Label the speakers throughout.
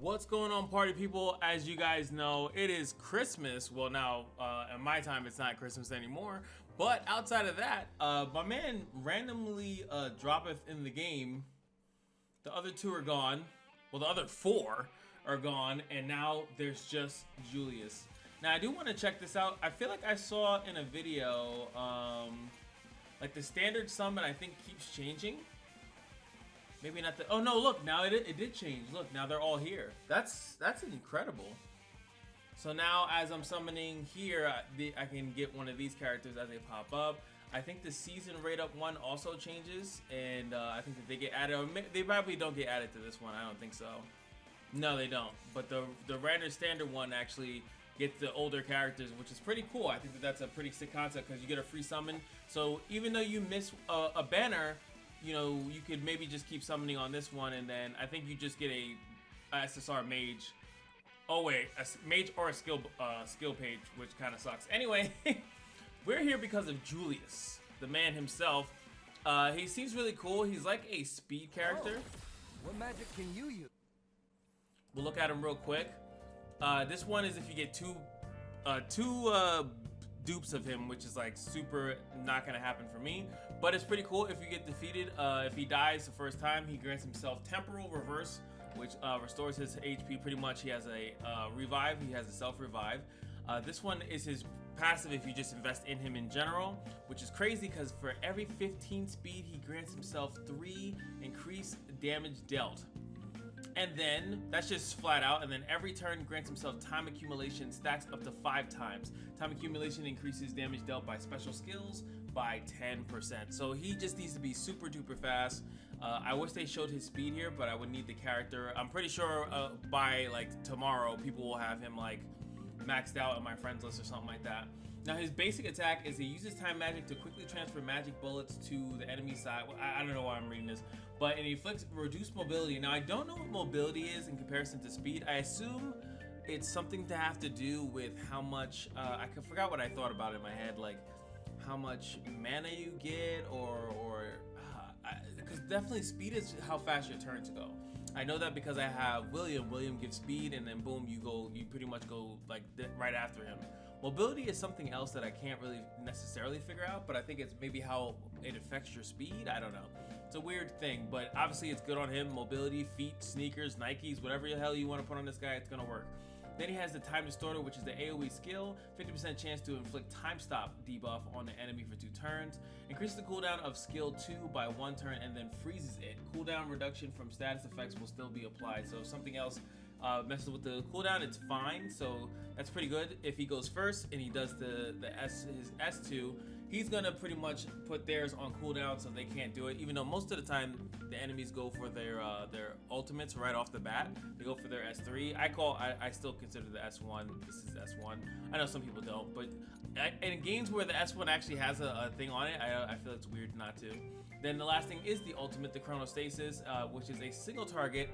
Speaker 1: What's going on, party people? As you guys know, it is Christmas. Well, now at my time it's not Christmas anymore, but outside of that, my man randomly droppeth in the game. The other two are gone. Well, the other four are gone, and now there's just Julius. Now I do want to check this out. I feel like I saw in a video like the standard summon I think keeps changing. Maybe not the. Oh no! Look, now it did change. Look, now they're all here. That's incredible. So now, as I'm summoning here, I can get one of these characters as they pop up. I think the season rate up one also changes, and I think that they get added. Or they probably don't get added to this one. I don't think so. No, they don't. But the random standard one actually gets the older characters, which is pretty cool. I think that that's a pretty sick concept because you get a free summon. So even though you miss a banner, you know, you could maybe just keep summoning on this one, and then I think you just get a SSR mage. Oh wait, a mage or a skill page, which kind of sucks. Anyway, we're here because of Julius, the man himself. He seems really cool. He's like a speed character.
Speaker 2: What magic can you use?
Speaker 1: We'll look at him real quick. This one is if you get two dupes of him, which is like super not gonna happen for me, but it's pretty cool. If you get defeated, if he dies the first time, he grants himself temporal reverse, which restores his HP pretty much. He has a revive, he has a self revive. This one is his passive if you just invest in him in general, which is crazy because for every 15 speed he grants himself 3 increased damage dealt. And then, that's just flat out, and then every turn grants himself time accumulation, stacks up to 5 times. Time accumulation increases damage dealt by special skills by 10%. So he just needs to be super duper fast. I wish they showed his speed here, but I would need the character. I'm pretty sure by like tomorrow, people will have him like maxed out on my friends list or something like that. Now his basic attack is he uses time magic to quickly transfer magic bullets to the enemy side. Well, I don't know why I'm reading this, but it inflicts reduced mobility. Now I don't know what mobility is in comparison to speed. I assume it's something to have to do with how much, I forgot what I thought about in my head, like how much mana you get or because definitely speed is how fast your turns go. I know that because I have William. William gives speed, and then boom, you pretty much go like right after him. Mobility is something else that I can't really necessarily figure out, but I think it's maybe how it affects your speed. I don't know. It's a weird thing, but obviously it's good on him. Mobility, feet, sneakers, Nikes, whatever the hell you want to put on this guy, it's gonna work. Then he has the Time Distorter, which is the AoE skill, 50% chance to inflict time stop debuff on the enemy for 2 turns, increases the cooldown of skill 2 by 1 turn, and then freezes it. Cooldown reduction from status effects will still be applied, so if something else messes with the cooldown, it's fine, so that's pretty good. If he goes first and he does his S2, he's gonna pretty much put theirs on cooldown so they can't do it, even though most of the time the enemies go for their ultimates right off the bat. They go for their S3. I still consider the S1. This is S1. I know some people don't, but in games where the S1 actually has a thing on it, I feel it's weird not to. Then the last thing is the ultimate, the Chronostasis, which is a single target.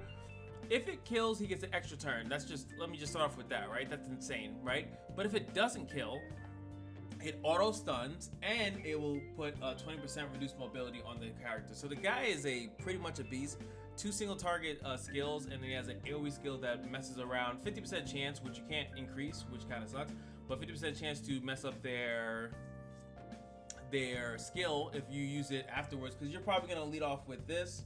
Speaker 1: If it kills, he gets an extra turn. Let me just start off with that, right? That's insane, right? But if it doesn't kill, it auto stuns, and it will put 20% reduced mobility on the character. So the guy is pretty much a beast. 2 single target skills, and he has an AoE skill that messes around. 50% chance, which you can't increase, which kind of sucks, but 50% chance to mess up their skill if you use it afterwards, because you're probably gonna lead off with this,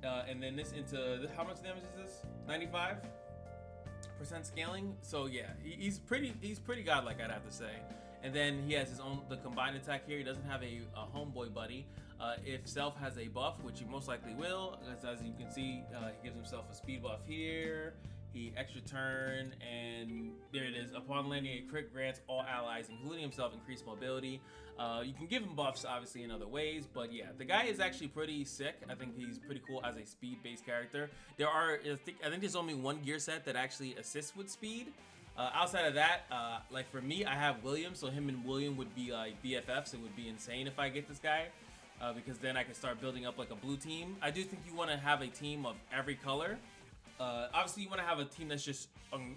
Speaker 1: and then this into how much damage is this? 95% scaling. So yeah, he's pretty godlike, I'd have to say. And then he has the combined attack here. He doesn't have a homeboy buddy. If Self has a buff, which he most likely will, as you can see, he gives himself a speed buff here. He extra turn, and there it is. Upon landing, a crit grants all allies, including himself, increased mobility. You can give him buffs, obviously, in other ways, but yeah, the guy is actually pretty sick. I think he's pretty cool as a speed-based character. I think there's only one gear set that actually assists with speed. Outside of that, like for me, I have William, so him and William would be like BFFs. It would be insane if I get this guy, because then I can start building up like a blue team. I do think you want to have a team of every color. Obviously, you want to have a team that's just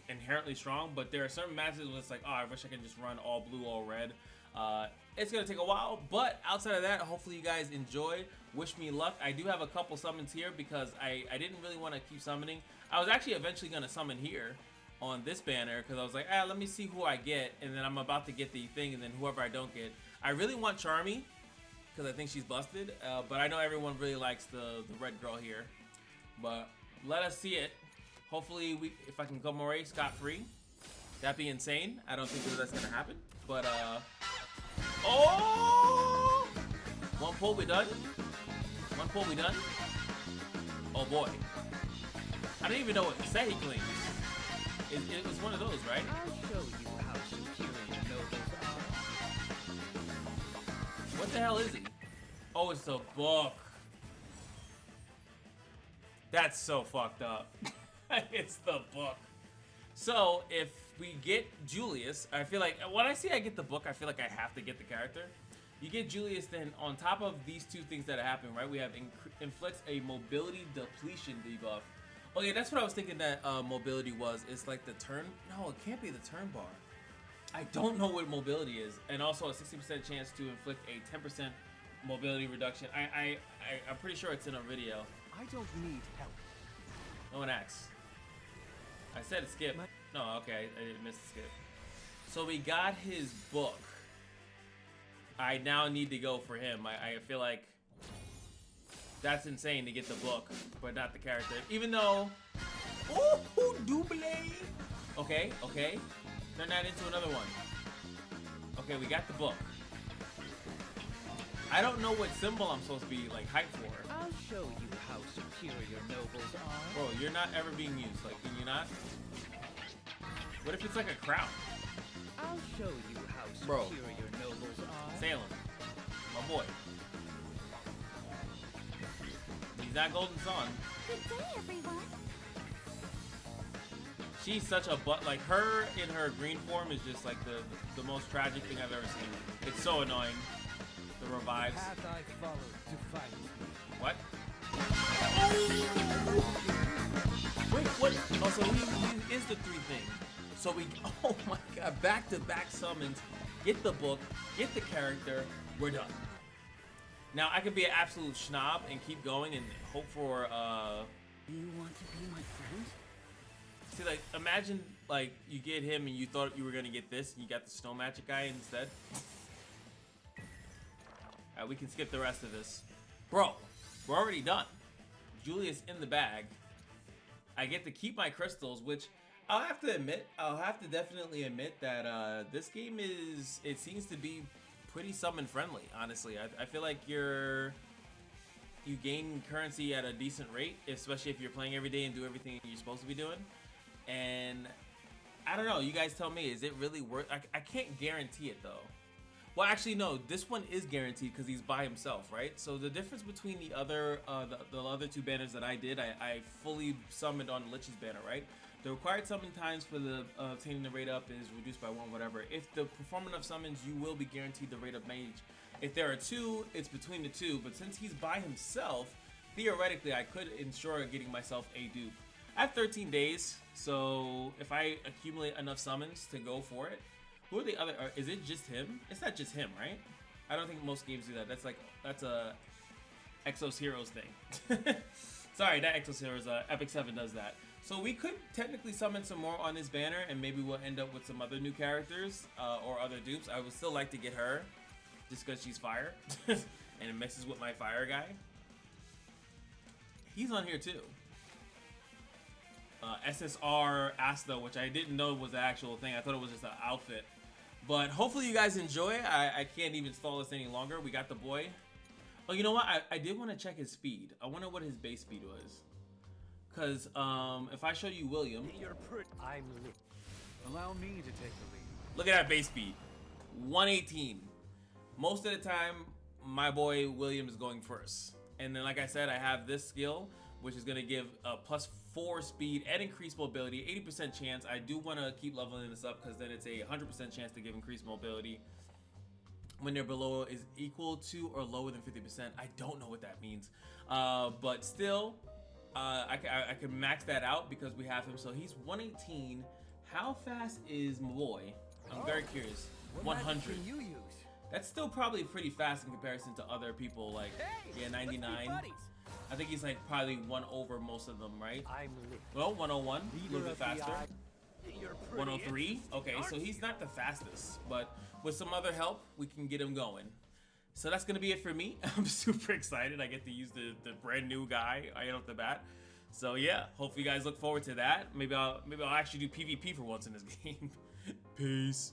Speaker 1: inherently strong, but there are certain matches where it's like, oh, I wish I could just run all blue, all red. It's gonna take a while, but outside of that, hopefully you guys enjoy. Wish me luck. I do have a couple summons here because I didn't really want to keep summoning. I was actually eventually gonna summon here on this banner because I was like, let me see who I get, and then I'm about to get the thing, and then whoever I don't get. I really want Charmy because I think she's busted, but I know everyone really likes the red girl here. But let us see it. Hopefully, if I can go more scot-free, that'd be insane. I don't think that's gonna happen, but oh! One pull, we done. One pull, we done. Oh boy. I don't even know what to say, he claims. It was one of those, right?
Speaker 2: I'll show you how superior nobles are.
Speaker 1: What the hell is he? Oh, it's a book. That's so fucked up. It's the book. So, if we get Julius, I feel like, when I see I get the book, I feel like I have to get the character. You get Julius, then on top of these two things that happen, right? We have inflicts a mobility depletion debuff. Okay, that's what I was thinking that mobility was. It's like the turn. No, it can't be the turn bar. I don't know what mobility is. And also a 60% chance to inflict a 10% mobility reduction. I'm pretty sure it's in a video.
Speaker 2: I don't need help.
Speaker 1: No one asks. I said skip. No, okay, I didn't miss the skip. So we got his book. I now need to go for him. I feel like that's insane to get the book, but not the character. Even though, ooh, double. Okay, okay. Turn that into another one. Okay, we got the book. I don't know what symbol I'm supposed to be like hyped for.
Speaker 2: I'll show you how superior nobles are.
Speaker 1: Bro, you're not ever being used. Like, can you not? What if it's like a crown?
Speaker 2: I'll show you how
Speaker 1: Bro.
Speaker 2: superior nobles are.
Speaker 1: Salem, my boy. He's not Golden Sun.
Speaker 3: Good day, everyone.
Speaker 1: She's such a like her in her green form is just like the most tragic thing I've ever seen. It's so annoying. The revives.
Speaker 2: The path I followed to find me.
Speaker 1: What? Wait, what? Oh, so he is the three thing. So we, oh my god, back-to-back summons. Get the book, get the character, we're done. Now, I could be an absolute schnob and keep going and hope for,
Speaker 3: You want to be my friend?
Speaker 1: see, like, imagine, like, you get him and you thought you were gonna get this, and you got the snow magic guy instead. Alright, we can skip the rest of this. Bro, we're already done. Julius in the bag. I get to keep my crystals, which I'll have to definitely admit that this game it seems to be pretty summon friendly, honestly. I feel like you gain currency at a decent rate, especially if you're playing every day and do everything you're supposed to be doing. And I don't know, you guys tell me, is it really worth? I can't guarantee it though. Well, actually, no. This one is guaranteed because he's by himself, right? So the difference between the other two banners that I did, I fully summoned on Lich's banner, right? The required summon times for the obtaining the rate up is reduced by 1, whatever. If the perform enough summons, you will be guaranteed the rate up mage. If there are 2, it's between the 2. But since he's by himself, theoretically, I could ensure getting myself a dupe. I have 13 days, so if I accumulate enough summons to go for it. Who are the other? Is it just him? It's not just him, right? I don't think most games do that. That's a Exos Heroes thing. Sorry, not Exos Heroes. Epic 7 does that. So we could technically summon some more on this banner, and maybe we'll end up with some other new characters or other dupes. I would still like to get her, just because she's fire, and it messes with my fire guy. He's on here too. SSR Asta, which I didn't know was the actual thing. I thought it was just an outfit. But hopefully you guys enjoy it. I can't even stall this any longer. We got the boy. Oh, you know what? I did want to check his speed. I wonder what his base speed was. Because if I show you William.
Speaker 2: I'm lit. Allow me to take the lead.
Speaker 1: Look at that base speed. 118. Most of the time, my boy William is going first. And then, like I said, I have this skill, which is going to give a +4 speed and increased mobility, 80% chance. I do want to keep leveling this up because then it's a 100% chance to give increased mobility when they're below is equal to or lower than 50%. I don't know what that means, but still, I can max that out because we have him. So he's 118. How fast is my boy? I'm very curious.
Speaker 2: What
Speaker 1: 100.
Speaker 2: magic can you use?
Speaker 1: That's still probably pretty fast in comparison to other people. Like,
Speaker 2: Hey,
Speaker 1: yeah, 99.
Speaker 2: let's be buddies.
Speaker 1: I think he's like probably one over most of them, right?
Speaker 2: I'm Lit.
Speaker 1: Well, 101, a
Speaker 2: Leader
Speaker 1: little bit
Speaker 2: of the
Speaker 1: faster.
Speaker 2: You're pretty
Speaker 1: 103, okay,
Speaker 2: interesting,
Speaker 1: so
Speaker 2: aren't
Speaker 1: he's
Speaker 2: you?
Speaker 1: not the fastest, but with some other help, we can get him going. So that's gonna be it for me. I'm super excited. I get to use the brand new guy right off the bat. So yeah, hopefully you guys look forward to that. Maybe I'll actually do PvP for once in this game. Peace.